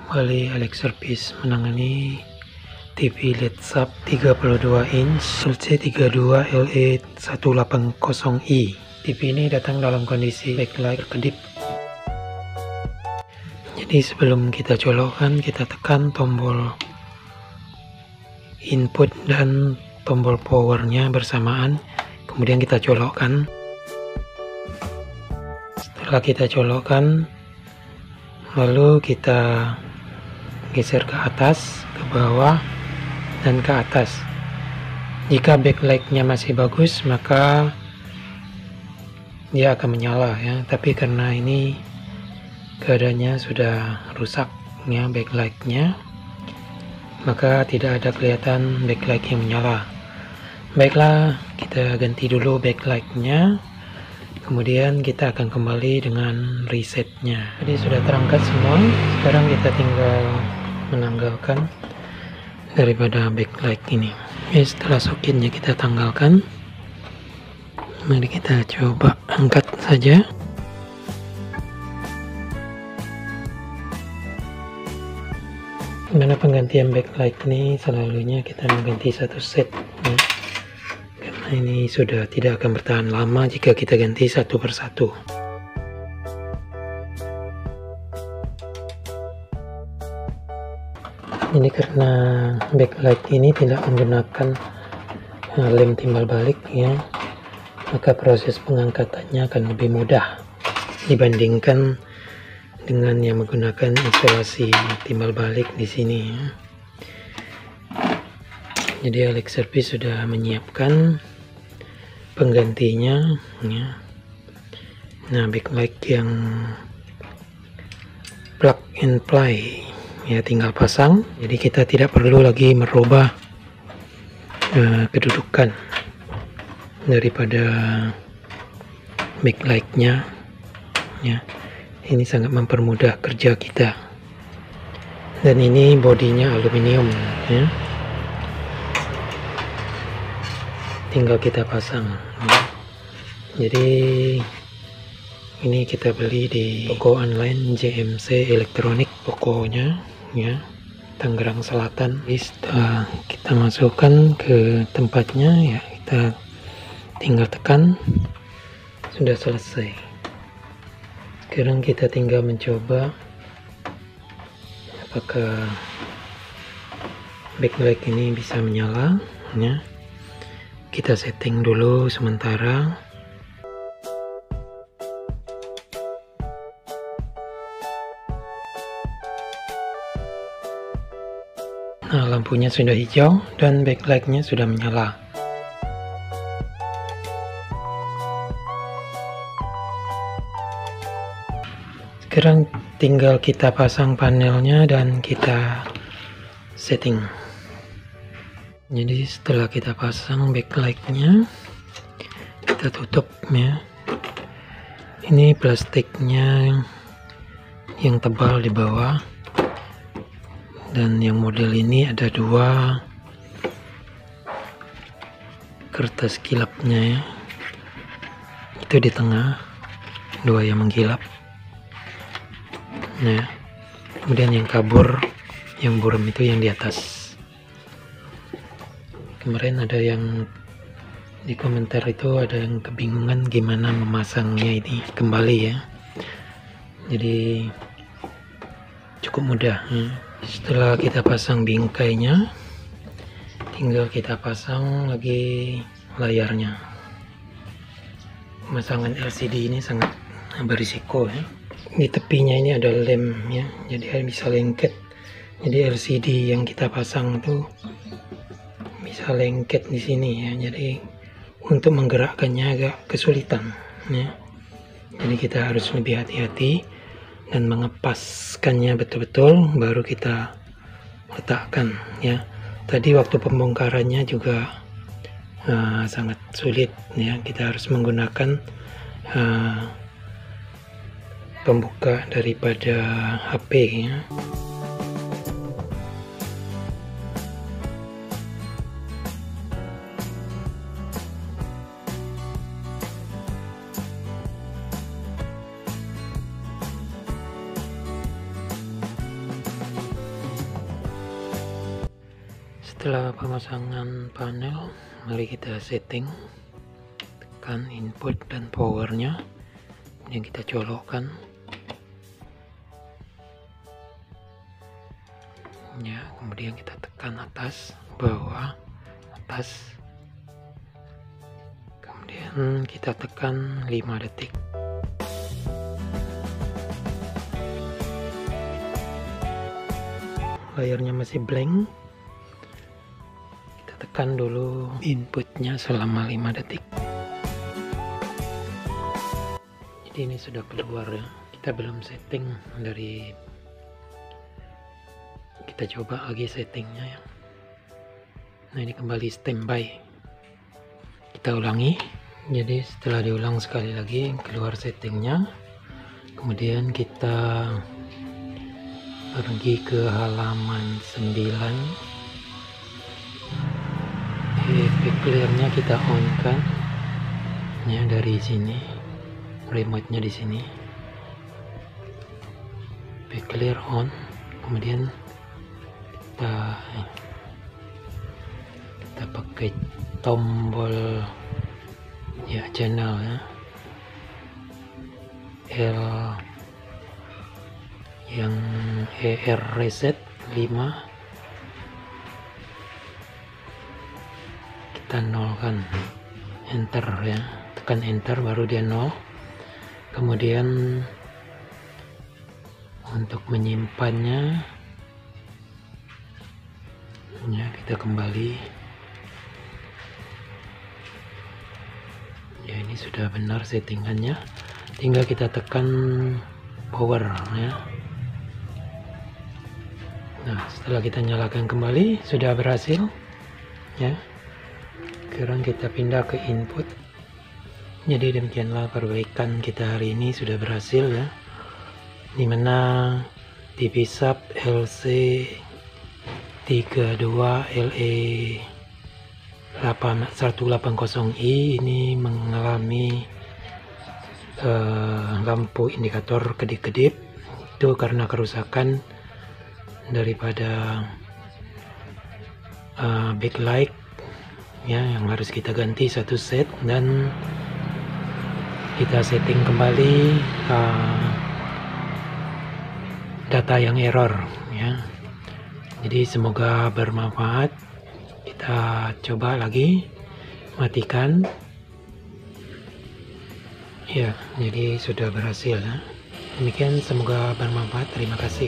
Kembali Alex Service menangani TV LED SAP 32 inch LC32 LE180i. TV ini datang dalam kondisi backlight berkedip. Jadi sebelum kita colokkan, kita tekan tombol input dan tombol powernya bersamaan, kemudian kita colokkan. Setelah kita colokkan, lalu kita geser ke atas, ke bawah, dan ke atas. Jika backlightnya masih bagus, maka dia akan menyala ya. Tapi karena ini keadaannya sudah rusak ya backlightnya, maka tidak ada kelihatan backlight yang menyala. Baiklah, kita ganti dulu backlightnya, kemudian kita akan kembali dengan resetnya. Jadi sudah terangkat semua, sekarang kita tinggal menanggalkan daripada backlight ini. Oke, setelah soketnya kita tanggalkan, mari kita coba angkat saja. Karena penggantian backlight ini selalunya kita mengganti satu set ya. Karena ini sudah tidak akan bertahan lama jika kita ganti satu persatu. Ini karena backlight ini tidak menggunakan lem timbal balik ya, maka proses pengangkatannya akan lebih mudah dibandingkan dengan yang menggunakan isolasi timbal balik di sini ya. Jadi Alex Service sudah menyiapkan penggantinya ya. Nah, backlight yang plug and play ya, tinggal pasang. Jadi kita tidak perlu lagi merubah kedudukan daripada backlightnya ya. Ini sangat mempermudah kerja kita. Dan ini bodinya aluminium ya, tinggal kita pasang ya. Jadi ini kita beli di toko online JMC Elektronik, pokoknya ya, Tangerang Selatan. Setelah kita masukkan ke tempatnya ya, kita tinggal tekan, sudah selesai. Sekarang kita tinggal mencoba apakah backlight ini bisa menyala ya. Kita setting dulu sementara. Nah, lampunya sudah hijau dan backlightnya sudah menyala. Sekarang tinggal kita pasang panelnya dan kita setting. Jadi setelah kita pasang backlightnya, kita tutup ya. Ini plastiknya yang tebal di bawah, dan yang model ini ada dua kertas kilapnya ya, itu di tengah, dua yang menggilap. Nah, kemudian yang kabur, yang buram itu yang di atas. Kemarin ada yang di komentar itu ada yang kebingungan gimana memasangnya ini kembali ya. Jadi cukup mudah ya. Setelah kita pasang bingkainya, tinggal kita pasang lagi layarnya. Pemasangan LCD ini sangat berisiko ya. Di tepinya ini ada lem ya, jadi bisa lengket. Jadi LCD yang kita pasang itu bisa lengket di sini ya. Jadi untuk menggerakkannya agak kesulitan ya. Jadi kita harus lebih hati-hati dan mengepaskannya betul-betul, baru kita letakkan ya. Tadi waktu pembongkarannya juga sangat sulit ya. Kita harus menggunakan pembuka daripada HP ya. Setelah pemasangan panel, mari kita setting, tekan input dan powernya, kemudian kita colokkan ya, kemudian kita tekan atas, bawah, atas, kemudian kita tekan 5 detik. Layarnya masih blank, kita tekan dulu inputnya selama 5 detik. Jadi ini sudah keluar ya, kita belum setting dari, kita coba lagi settingnya ya. Nah ini kembali standby, kita ulangi. Jadi setelah diulang sekali lagi keluar settingnya, kemudian kita pergi ke halaman 9. Back clear-nya kita on kan ya, dari sini remote-nya di sini, back clear on, kemudian kita pakai tombol ya channel ya, L yang ER reset 5, kita nolkan, enter ya, tekan enter baru dia 0. Kemudian untuk menyimpannya ya, kita kembali ya, ini sudah benar settingannya, tinggal kita tekan power ya. Nah setelah kita nyalakan kembali sudah berhasil ya. Sekarang kita pindah ke input. Jadi demikianlah perbaikan kita hari ini sudah berhasil ya, dimana TV sub LC32LE 180i ini mengalami lampu indikator kedip-kedip. Itu karena kerusakan daripada backlight ya, yang harus kita ganti satu set, dan kita setting kembali data yang error ya. Jadi semoga bermanfaat. Kita coba lagi, matikan ya. Jadi sudah berhasil ya. Demikian, semoga bermanfaat. Terima kasih.